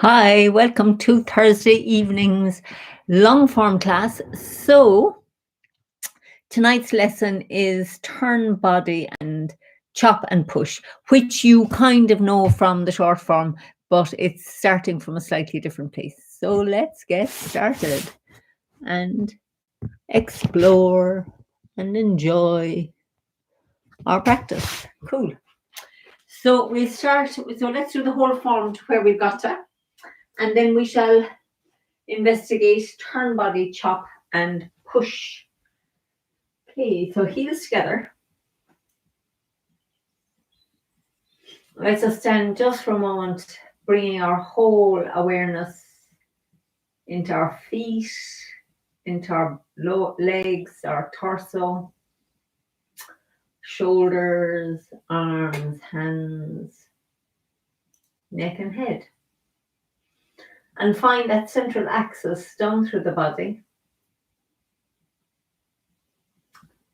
Hi, welcome to Thursday evening's long form class. So, tonight's lesson is turn, body, and chop and push, which you kind of know from the short form, but it's starting from a slightly different place. So, let's get started and explore and enjoy our practice. Cool. So, let's do the whole form to where we've got to, and then we shall investigate, turn, body, chop, and push. Okay, so heels together. Let's just stand just for a moment, bringing our whole awareness into our feet, into our legs, our torso, shoulders, arms, hands, neck and head. And find that central axis down through the body.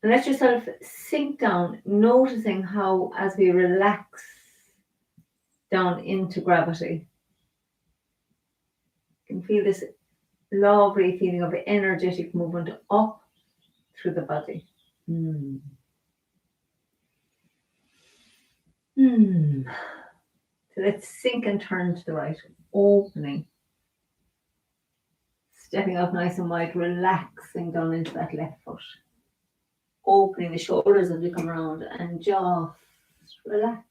And let yourself sink down, noticing how as we relax down into gravity, you can feel this lovely feeling of energetic movement up through the body. So let's sink and turn to the right, opening. Stepping up nice and wide, relaxing down into that left foot. Opening the shoulders as we come around and just relax.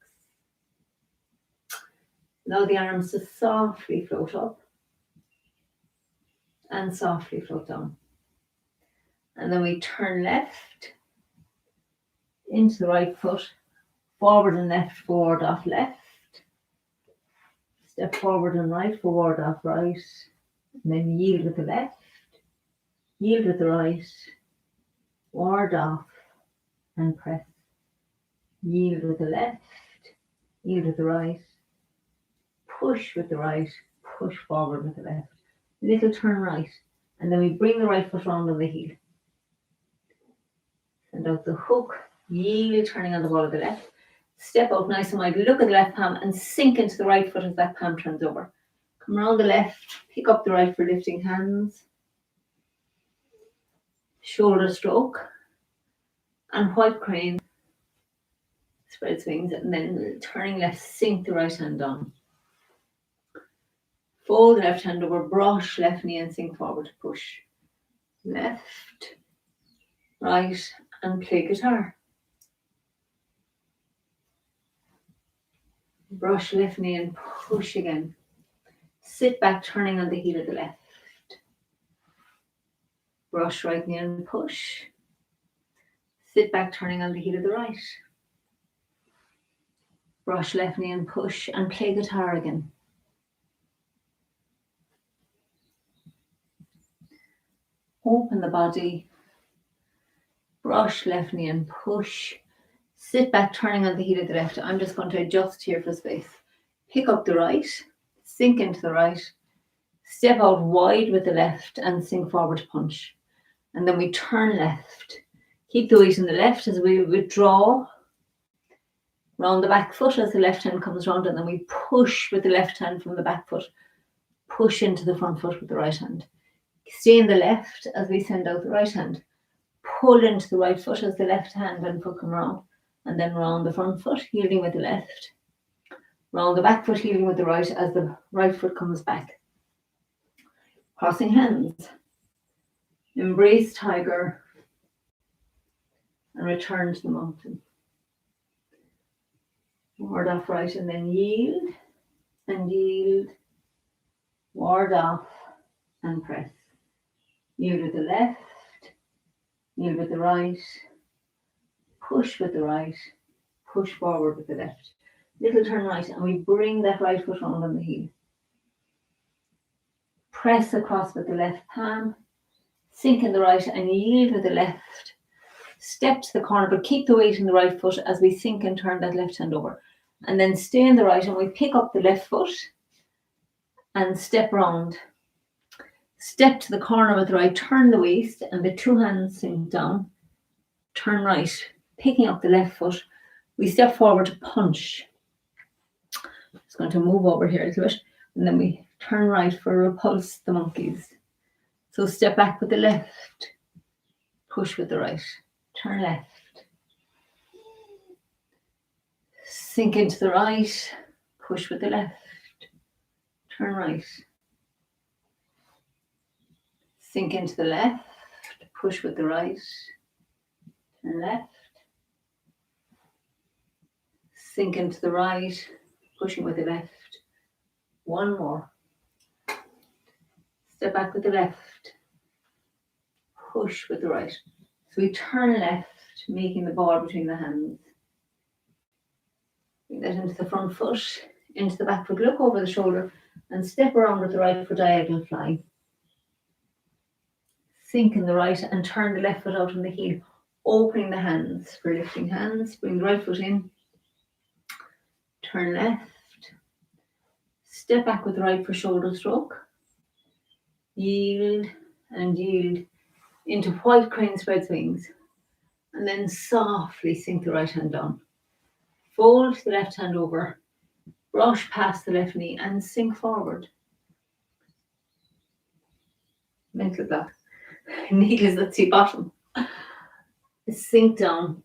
Allow the arms to softly float up and softly float down. And then we turn left into the right foot, forward and left, forward off left. Step forward and right, forward off right. And then yield with the left, yield with the right, ward off and press. Yield with the left, yield with the right, push with the right, push forward with the left. Little turn right, and then we bring the right foot round on the heel. Send out the hook, yield, turning on the ball of the left. Step out nice and wide, look at the left palm and sink into the right foot as that palm turns over. Come around the left, pick up the right for lifting hands. Shoulder stroke and white crane. Spread wings and then turning left, sink the right hand down. Fold the left hand over, brush left knee and sink forward to push. Left, right, and play guitar. Brush left knee and push again. Sit back, turning on the heel of the left. Brush right knee and push. Sit back, turning on the heel of the right. Brush left knee and push and play guitar again. Open the body. Brush left knee and push. Sit back, turning on the heel of the left. I'm just going to adjust here for space. Pick up the right. Sink into the right. Step out wide with the left and sink forward to punch. And then we turn left. Keep the weight in the left as we withdraw. Round the back foot as the left hand comes round, and then we push with the left hand from the back foot. Push into the front foot with the right hand. Stay in the left as we send out the right hand. Pull into the right foot as the left hand and foot come round. And then round the front foot, yielding with the left. Round the back foot, yielding with the right as the right foot comes back. Crossing hands. Embrace tiger. And return to the mountain. Ward off right and then yield. And yield. Ward off and press. Yield with the left. Yield with the right. Push with the right. Push forward with the left. Little turn right and we bring that right foot round on the heel. Press across with the left palm. Sink in the right and yield with the left. Step to the corner but keep the weight in the right foot as we sink and turn that left hand over. And then stay in the right and we pick up the left foot and step round. Step to the corner with the right, turn the waist and the two hands sink down. Turn right, picking up the left foot. We step forward to punch. Just going to move over here a little bit. And then we Turn right for repulse the monkeys. So step back with the left, push with the right, turn left. Sink into the right, push with the left, turn right. Sink into the left, push with the right, turn left. Sink into the right, pushing with the left. One more. Step back with the left, push with the right. So we turn left, making the ball between the hands. Bring that into the front foot, into the back foot, look over the shoulder and step around with the right for diagonal fly. Sink in the right and turn the left foot out on the heel, opening the hands for lifting hands. Bring the right foot in, turn left, step back with the right for shoulder stroke. Yield and yield into white crane spreads wings, and then softly sink the right hand down. Fold the left hand over, brush past the left knee and sink forward. Mental block. Needles at sea bottom. Sink down.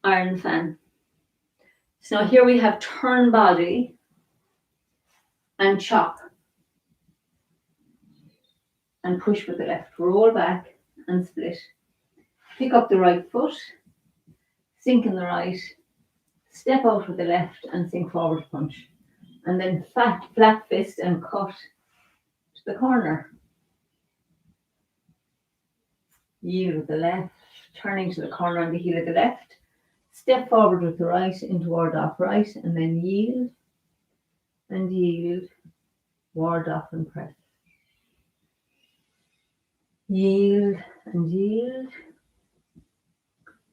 Iron fan. So now here we have turn body and chop. And push with the left. Roll back and split. Pick up the right foot. Sink in the right. Step out with the left and sink forward punch. And then flat fist and cut to the corner. Yield with the left, turning to the corner on the heel of the left. Step forward with the right into ward off right, and then yield, ward off and press. Yield and yield.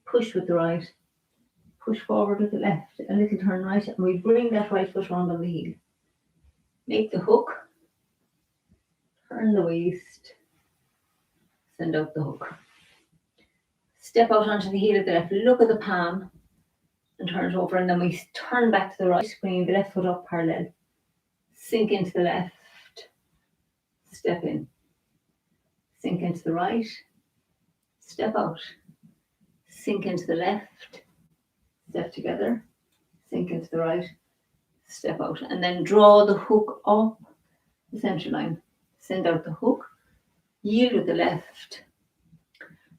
Push with the right, push forward with the left, a little turn right, and we bring that right foot round on the heel. Make the hook, turn the waist, send out the hook. Step out onto the heel of the left, look at the palm and turn it over, and then we turn back to the right, bringing the left foot up parallel. Sink into the left, step in. Sink into the right, step out. Sink into the left, step together, sink into the right, step out. And then draw the hook up the center line. Send out the hook, yield with the left,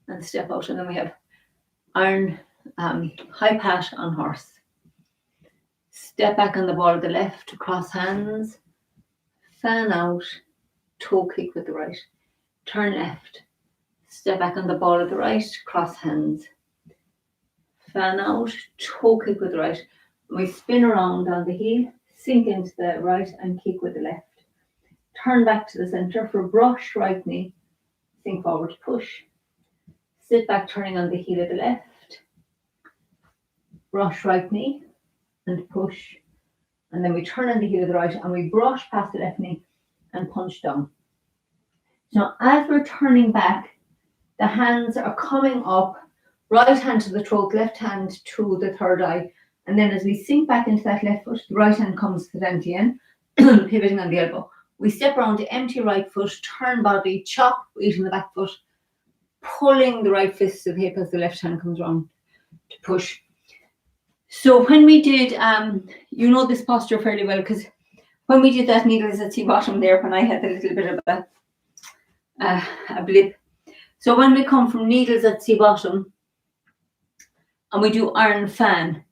and step out. And then we have iron high pat on horse. Step back on the ball of the left, cross hands, fan out, toe kick with the right. Turn left, step back on the ball of the right, cross hands. Fan out, toe kick with the right. We spin around on the heel, sink into the right and kick with the left. Turn back to the center for brush right knee, sink forward, push. Sit back turning on the heel of the left, brush right knee and push. And then we turn on the heel of the right and we brush past the left knee and punch down. So as we're turning back, the hands are coming up, right hand to the throat, left hand to the third eye. And then as we sink back into that left foot, the right hand comes to the empty end, pivoting on the elbow. We step around the empty right foot, turn body, chop, weight in the back foot, pulling the right fist to the hip as the left hand comes around to push. So when we did, you know this posture fairly well, because when we did that needles at sea bottom there, when I had a little bit of a blip. So when we come from needles at sea bottom and we do iron fan,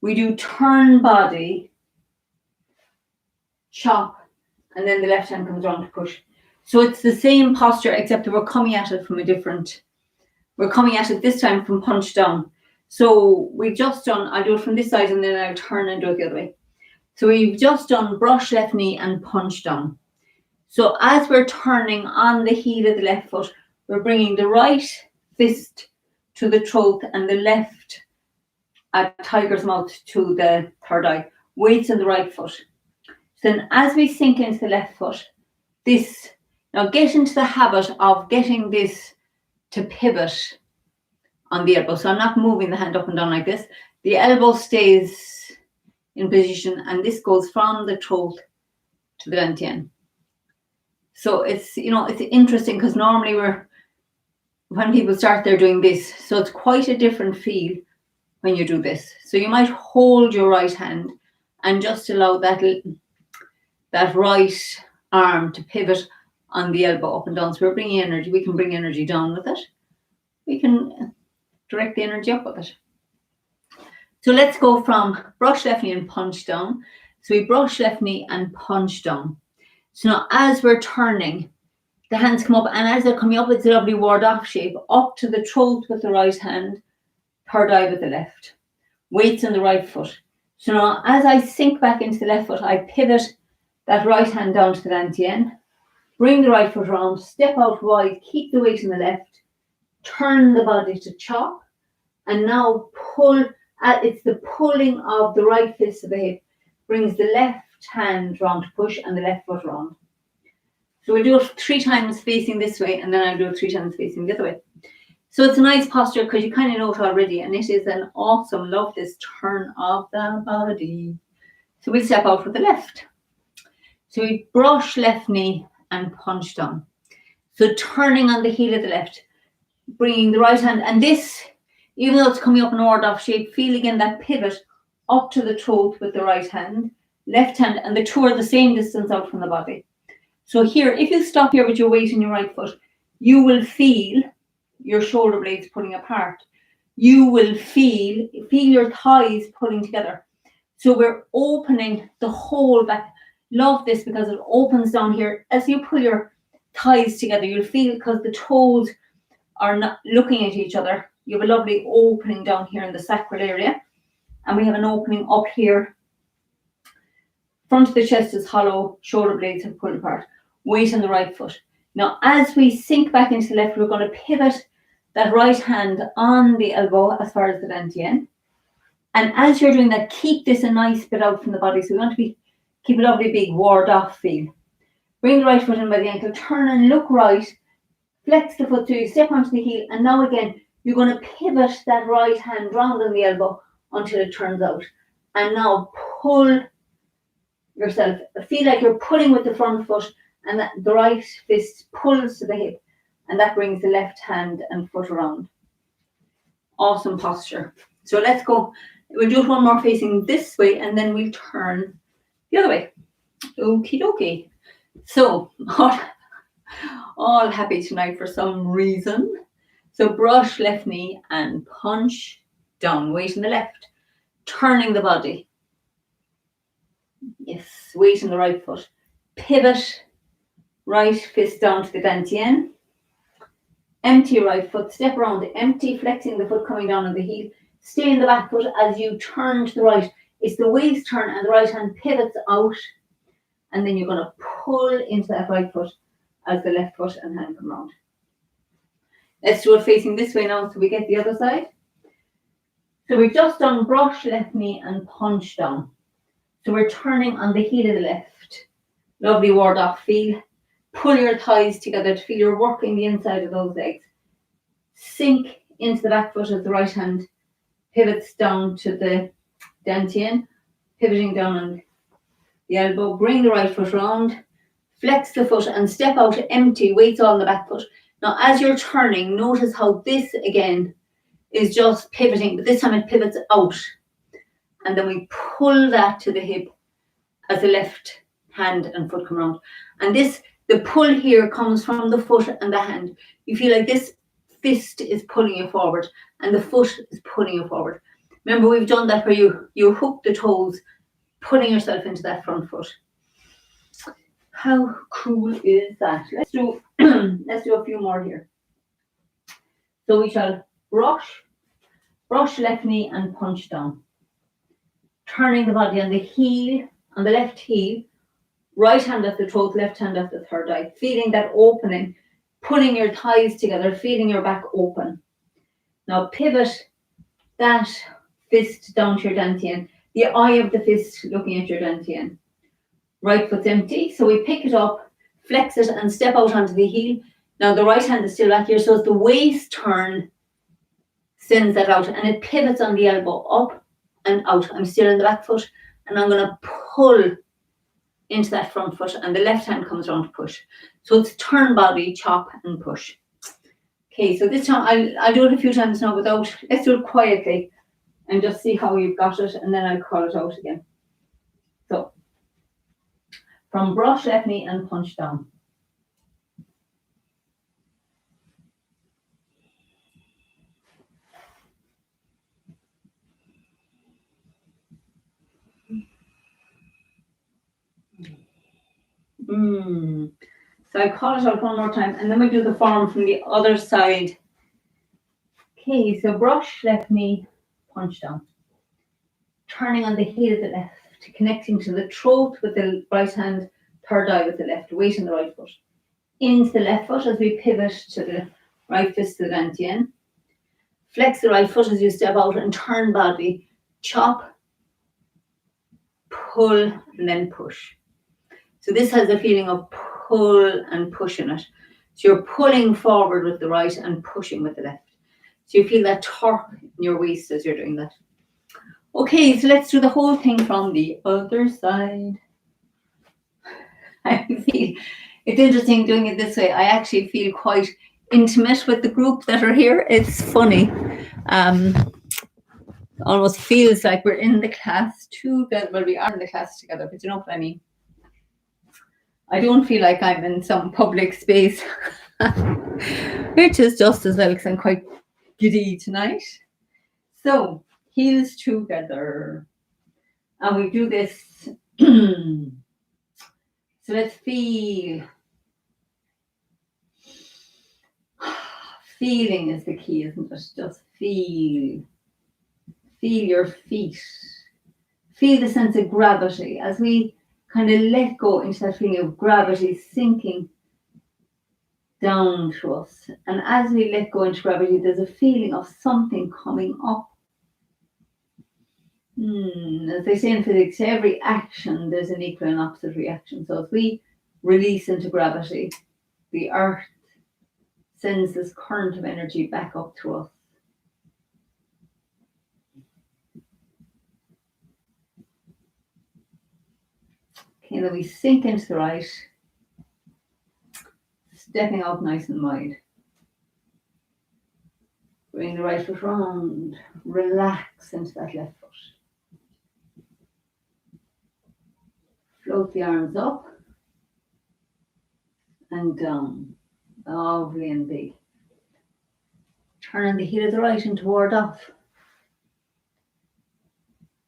we do turn body, chop, and then the left hand comes around to push. So it's the same posture, except that we're coming at it from we're coming at it this time from punch down. So we've just done, I'll do it from this side and then I'll turn and do it the other way. So we've just done brush left knee and punch down. So as we're turning on the heel of the left foot, we're bringing the right fist to the throat and the left at tiger's mouth to the third eye. Weights in the right foot. Then as we sink into the left foot, now get into the habit of getting this to pivot on the elbow. So I'm not moving the hand up and down like this. The elbow stays in position, and this goes from the throat to the dantian. So it's, it's interesting because normally when people start, they're doing this. So it's quite a different feel when you do this. So you might hold your right hand and just allow that right arm to pivot on the elbow up and down. So we're bringing energy. We can bring energy down with it. We can direct the energy up with it. So let's go from brush left knee and punch down. So we brush left knee and punch down. So now as we're turning, the hands come up, and as they're coming up, it's a lovely ward-off shape, up to the throat with the right hand, third eye with the left. Weights on the right foot. So now as I sink back into the left foot, I pivot that right hand down to the dantian, bring the right foot around, step out wide, keep the weight in the left, turn the body to chop, and now pull. It's the pulling of the right fist to the hip, brings the left hand round to push and the left foot round. So we'll do it 3 times facing this way, and then I'll do it 3 times facing the other way. So it's a nice posture because you kind of know it already, and it is an awesome, love this turn of the body. So we step out with the left. So we brush left knee and punch down. So turning on the heel of the left, bringing the right hand, and this, even though it's coming up in ward-off shape, feel again that pivot up to the throat with the right hand, left hand, and the 2 are the same distance out from the body. So here, if you stop here with your weight in your right foot, you will feel your shoulder blades pulling apart. You will feel your thighs pulling together. So we're opening the whole back. Love this because it opens down here. As you pull your thighs together, you'll feel, because the toes are not looking at each other, you have a lovely opening down here in the sacral area. And we have an opening up here. Front of the chest is hollow, shoulder blades have pulled apart. Weight on the right foot. Now, as we sink back into the left, we're going to pivot that right hand on the elbow as far as the dantian. And as you're doing that, keep this a nice bit out from the body. So we want to keep a lovely big ward-off feel. Bring the right foot in by the ankle, turn and look right, flex the foot through, step onto the heel, and now again, you're going to pivot that right hand round on the elbow until it turns out. And now pull yourself. Feel like you're pulling with the front foot, and that the right fist pulls to the hip, and that brings the left hand and foot around. Awesome posture. So let's go. We'll do it one more facing this way, and then we'll turn the other way. Okie dokie. So all happy tonight for some reason. So brush left knee and punch down. Weight in the left. Turning the body. Yes, weight in the right foot. Pivot. Right fist down to the dantian. Empty right foot. Step around. Empty, flexing the foot coming down on the heel. Stay in the back foot as you turn to the right. It's the waist turn, and the right hand pivots out. And then you're going to pull into that right foot as the left foot and hand come round. Let's do it facing this way now so we get the other side. So we've just done brush left knee and punch down. So we're turning on the heel of the left. Lovely ward-off feel. Pull your thighs together to feel you're working the inside of those legs. Sink into the back foot as the right hand pivots down to the dantian, pivoting down on the elbow. Bring the right foot round, flex the foot and step out empty, weights all on the back foot. Now as you're turning, notice how this again is just pivoting, but this time it pivots out. And then we pull that to the hip as the left hand and foot come around. And the pull here comes from the foot and the hand. You feel like this fist is pulling you forward and the foot is pulling you forward. Remember, we've done that where you hook the toes, pulling yourself into that front foot. How cool is that? Let's do a few more here. So we shall brush left knee and punch down. Turning the body on the heel, on the left heel, right hand at the throat, left hand at the third eye. Feeling that opening, pulling your thighs together, feeling your back open. Now pivot that fist down to your dantian. The eye of the fist looking at your dantian. Right foot's empty, so we pick it up, flex it and step out onto the heel. Now the right hand is still back here, so as the waist turn sends that out and it pivots on the elbow up and out. I'm still in the back foot And I'm going to pull into that front foot, and the left hand comes around to push. So it's turn body, chop, and push. Okay, so this time I'll do it a few times now without, let's do it quietly and just see how you've got it, and then I'll call it out again. So, from brush left knee and punch down. So I call it out one more time, and then we do the form from the other side. Okay, so brush left knee, punch down. Turning on the heel of the left, connecting to the throat with the right hand, third eye with the left, weight on the right foot. Into the left foot as we pivot to the right fist to the dantian. Flex the right foot as you step out and turn body, chop, pull, and then push. So this has a feeling of pull and push in it. So you're pulling forward with the right and pushing with the left. So you feel that torque in your waist as you're doing that. Okay, so let's do the whole thing from the other side. I feel it's interesting doing it this way. I actually feel quite intimate with the group that are here. It's funny. Almost feels like we're in the class together. Well, we are in the class together, but you know what I mean. I don't feel like I'm in some public space, which is just as well because I'm quite giddy tonight. So, heels together. And we do this. So let's feel. Feeling is the key, isn't it? Just feel. Feel your feet. Feel the sense of gravity as we kind of let go into that feeling of gravity sinking down to us. And as we let go into gravity, there's a feeling of something coming up. As they say in physics, every action, there's an equal and opposite reaction. So as we release into gravity, the earth sends this current of energy back up to us. Okay, then we sink into the right, stepping out nice and wide. Bring the right foot round, relax into that left foot. Float the arms up and down, lovely and big. Turn on the heel of the right into ward off.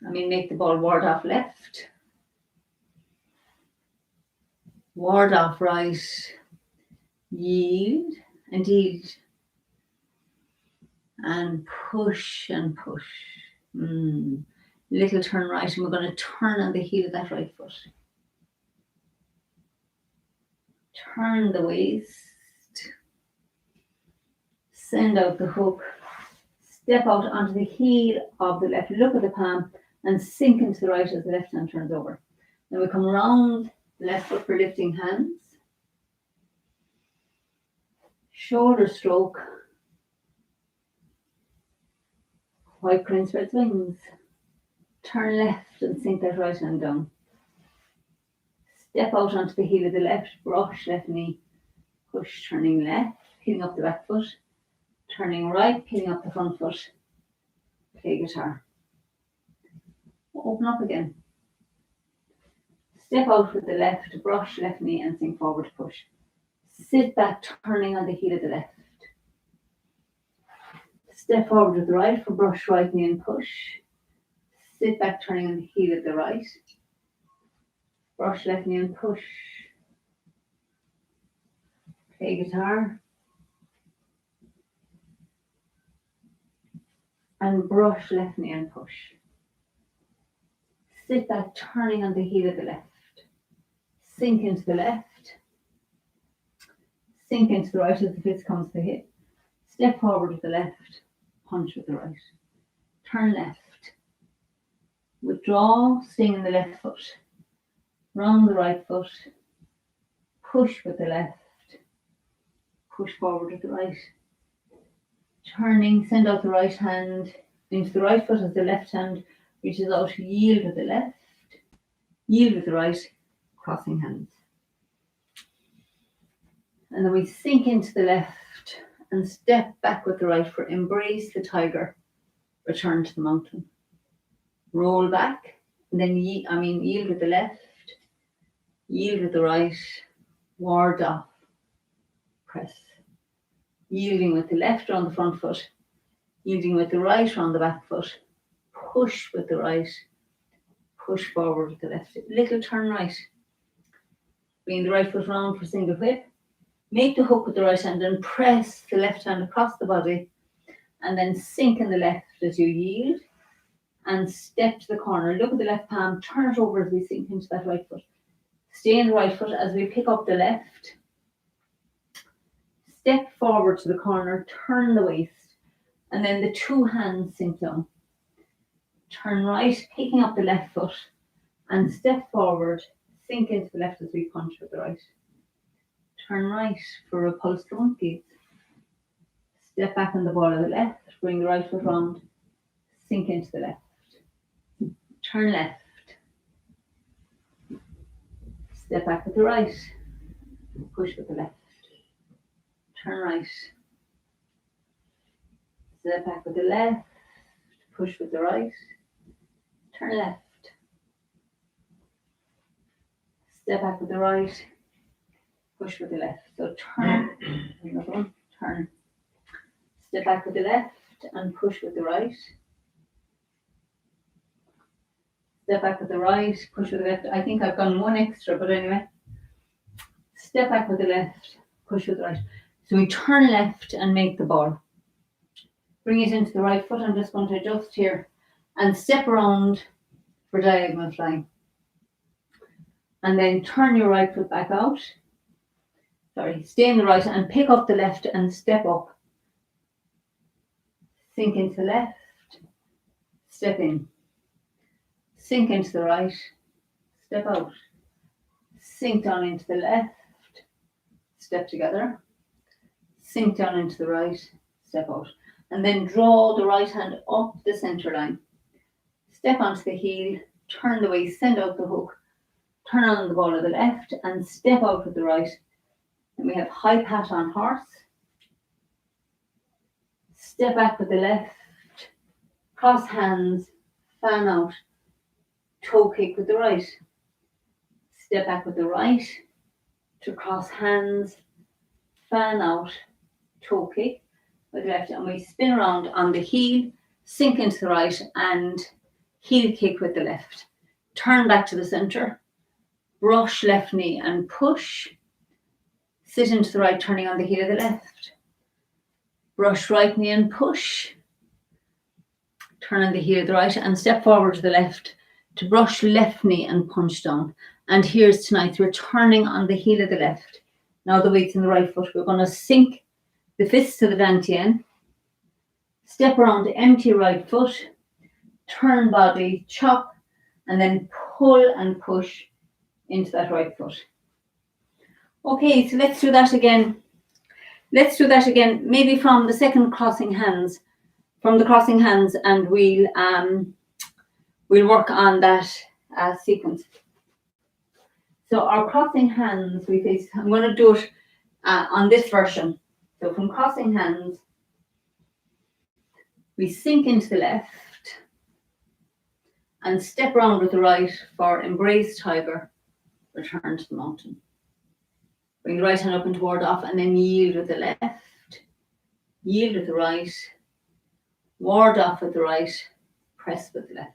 Make the ball ward off left. Ward off right. Yield and yield. And push and push. Little turn right, and we're going to turn on the heel of that right foot. Turn the waist. Send out the hook. Step out onto the heel of the left. Look at the palm and sink into the right as the left hand turns over. Then we come around the left foot for lifting hands. Shoulder stroke. White crane spreads wings. Turn left and sink that right hand down. Step out onto the heel of the left, brush left knee, push, turning left, peeling up the back foot, turning right, peeling up the front foot, play guitar. Open up again. Step out with the left, brush left knee and sink forward, push. Sit back, turning on the heel of the left. Step forward with the right for brush right knee and push. Sit back, turning on the heel of the right. Brush left knee and push. Play guitar. And brush left knee and push. Sit back, turning on the heel of the left. Sink into the left. Sink into the right as the fist comes to the hip. Step forward with the left. Punch with the right. Turn left. Withdraw, staying in the left foot. Round the right foot. Push with the left. Push forward with the right. Turning, send out the right hand into the right foot as the left hand reaches out, yield with the left. yield with the right, crossing hands. And then we sink into the left and step back with the right for embrace the tiger, return to the mountain. Roll back, and then yield with the left, yield with the right, ward off, press. Yielding with the left on the front foot, yielding with the right on the back foot, push with the right, push forward with the left. Little turn right. Bring the right foot round for single whip. Make the hook with the right hand and press the left hand across the body, and then sink in the left as you yield and step to the corner. Look at the left palm, turn it over as we sink into that right foot. Stay in the right foot as we pick up the left. Step forward to the corner, turn the waist, and then the two hands sink down. Turn right, picking up the left foot, and step forward, sink into the left as we punch with the right. Turn right for repulse the monkeys. Step back on the ball of the left, bring the right foot round, sink into the left. Turn left. Step back with the right, push with the left. Turn right. Step back with the left, push with the right. Turn left. Step back with the right, push with the left. So turn, another one, turn. Step back with the left and push with the right. Step back with the right, push with the left. I think I've gone one extra, but anyway. Step back with the left, push with the right. So we turn left and make the ball. Bring it into the right foot. I'm just going to adjust here and step around for diagonal flying. And then turn your right foot back out. Stay in the right and pick up the left and step up. Sink into the left, step in. Sink into the right, step out. Sink down into the left, step together. Sink down into the right, step out. And then draw the right hand up the center line. Step onto the heel, turn the waist, send out the hook, turn on the ball of the left and step out with the right. And we have high pat on horse. Step back with the left, cross hands, fan out, toe kick with the right. Step back with the right to cross hands, fan out, toe kick with the left, and we spin around on the heel, sink into the right and heel kick with the left. Turn back to the center, brush left knee and push. Sit into the right, turning on the heel of the left. Brush right knee and push. Turn on the heel of the right and step forward to the left to brush left knee and punch down. And here's tonight, we're turning on the heel of the left. Now the weight's in the right foot. We're going to sink the fists to the dantian. Step around the empty right foot. Turn body, chop, and then pull and push into that right foot. Okay, so let's do that again. Let's do that again, maybe from the second crossing hands. From the crossing hands, and we'll work on that sequence. So our crossing hands, we face. I'm going to do it on this version. So from crossing hands, we sink into the left and step around with the right for embrace tiger, return to the mountain. Bring the right hand up and toward off, and then yield with the left, yield with the right, ward off with the right, press with the left.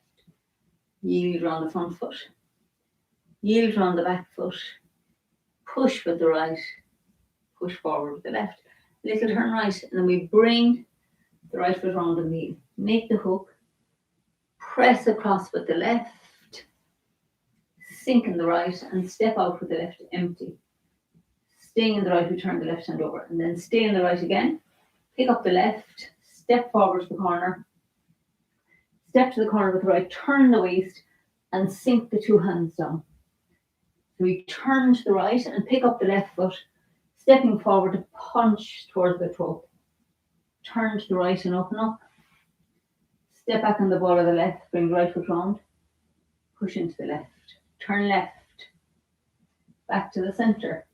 Yield around the front foot, yield around the back foot, push with the right, push forward with the left. Little turn right, and then we bring the right foot around the knee. Make the hook, press across with the left, sink in the right, and step out with the left empty. Staying in the right, we turn the left hand over, and then stay in the right again. Pick up the left, step forward to the corner, step to the corner with the right, turn the waist, and sink the two hands down. So we turn to the right and pick up the left foot, stepping forward to punch towards the throat. Turn to the right and open up. Step back on the ball of the left, bring the right foot round, push into the left. turn left, back to the center.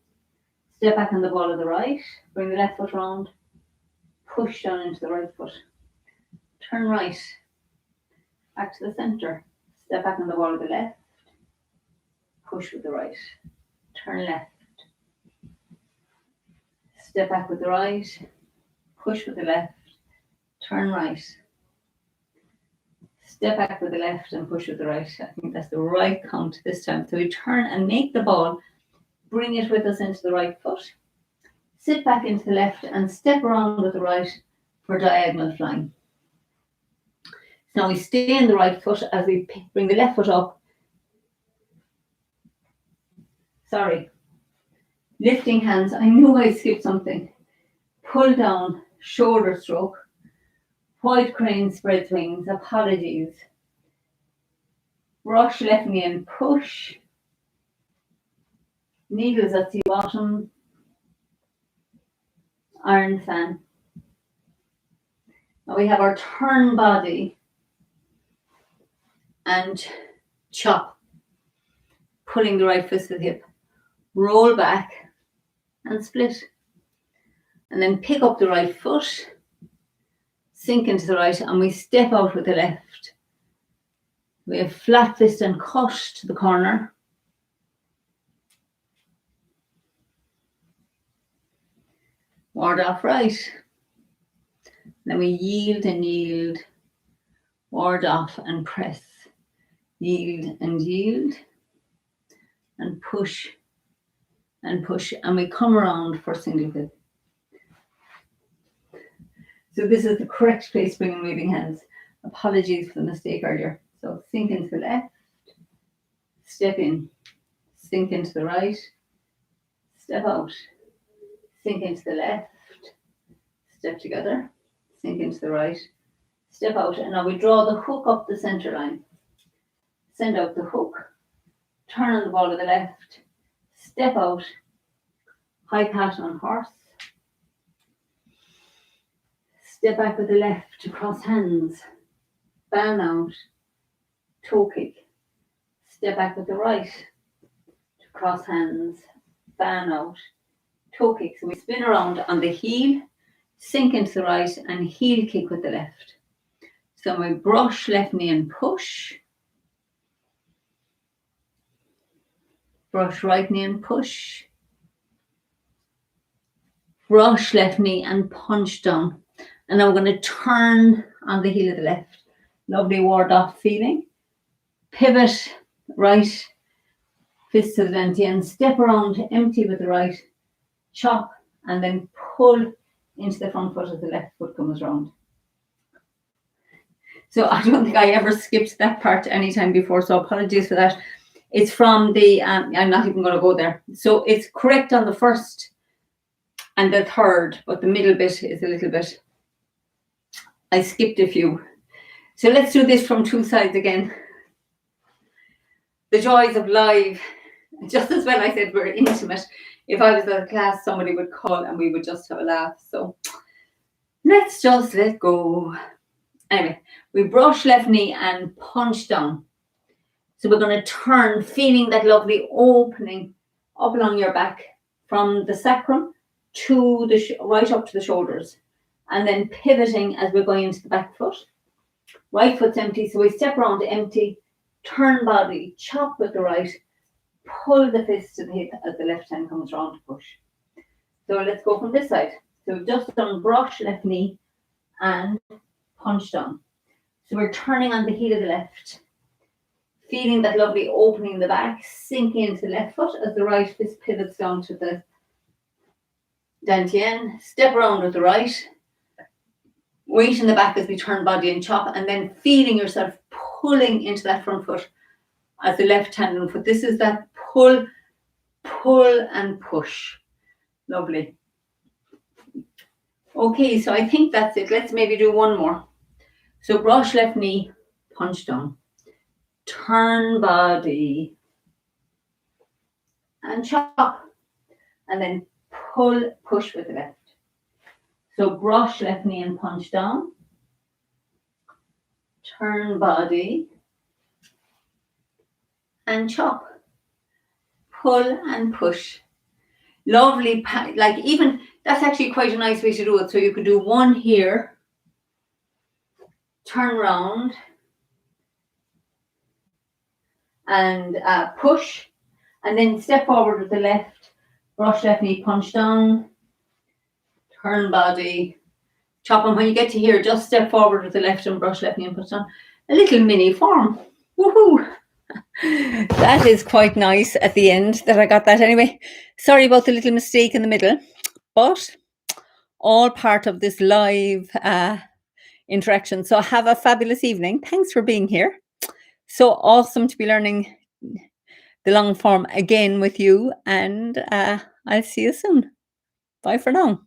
Step back on the ball of the right, bring the left foot round, push down into the right foot. Turn right, back to the center. Step back on the ball of the left, push with the right. Turn left. Step back with the right, push with the left, turn right. Step back with the left and push with the right. I think that's the right count this time. So we turn and make the ball, bring it with us into the right foot. Sit back into the left and step around with the right for diagonal flying. Now we stay in the right foot as we bring the left foot up. Sorry. Lifting hands. I knew I skipped something. Pull down, shoulder stroke. Wide crane spreads wings. Apologies. Brush left knee and push. Needles at the bottom. Iron fan. Now we have our turn body and chop. Pulling the right fist to the hip. Roll back and split. And then pick up the right foot. Sink into the right and we step out with the left. We have flat fist and cut to the corner. Ward off right. Then we yield and yield. Ward off and press. Yield and yield. And push and push. And we come around for single whip. So this is the correct place to bring in waving hands. Apologies for the mistake earlier. So sink into the left. Step in. Sink into the right. Step out. Sink into the left. Step together. Sink into the right. Step out. And now we draw the hook up the center line. Send out the hook. Turn on the ball of the left. Step out. High pat on horse. Step back with the left to cross hands. Fan out. Toe kick. Step back with the right to cross hands. Fan out. Toe kick. So we spin around on the heel, sink into the right and heel kick with the left. So we brush left knee and push. Brush right knee and push. Brush left knee and punch down. And now we're going to turn on the heel of the left. Lovely ward off feeling. Pivot right, fist to the dantian. Step around, empty with the right. Chop and then pull into the front foot as the left foot comes round. So I don't think I ever skipped that part any time before. So apologies for that. It's from the, I'm not even going to go there. So it's correct on the first and the third, but the middle bit is a little bit, I skipped a few. So let's do this from two sides again. The joys of live. Just as well I said we're intimate. If I was at a class, somebody would call and we would just have a laugh. So let's just let go. Anyway, we brush left knee and punch down. So we're going to turn, feeling that lovely opening up along your back from the sacrum to the right up to the shoulders. And then pivoting as we're going into the back foot. Right foot's empty, so we step around empty, turn body, chop with the right, pull the fist to the hip as the left hand comes round to push. So let's go from this side. So we've just done brush left knee and punch down. So we're turning on the heel of the left, feeling that lovely opening in the back, sinking into the left foot as the right fist pivots down to the dantian. Step around with the right. Weight in the back as we turn body and chop, and then feeling yourself pulling into that front foot as the left hand and foot. This is that pull, pull and push. Lovely. Okay, so I think that's it. Let's maybe do one more. So brush left knee, punch down. Turn body and chop. And then pull, push with the left. So brush left knee and punch down. Turn body and chop. pull and push. Lovely, like even, that's actually quite a nice way to do it. So you could do one here, turn round, and push, and then step forward with the left, brush left knee, punch down, turn body, chop, and when you get to here, just step forward with the left and brush left knee and punch down. A little mini form. Woohoo! That is quite nice at the end that I got that anyway. Sorry about the little mistake in the middle, but all part of this live interaction. So have a fabulous evening. Thanks for being here. So awesome to be learning the long form again with you, and I'll see you soon. Bye for now.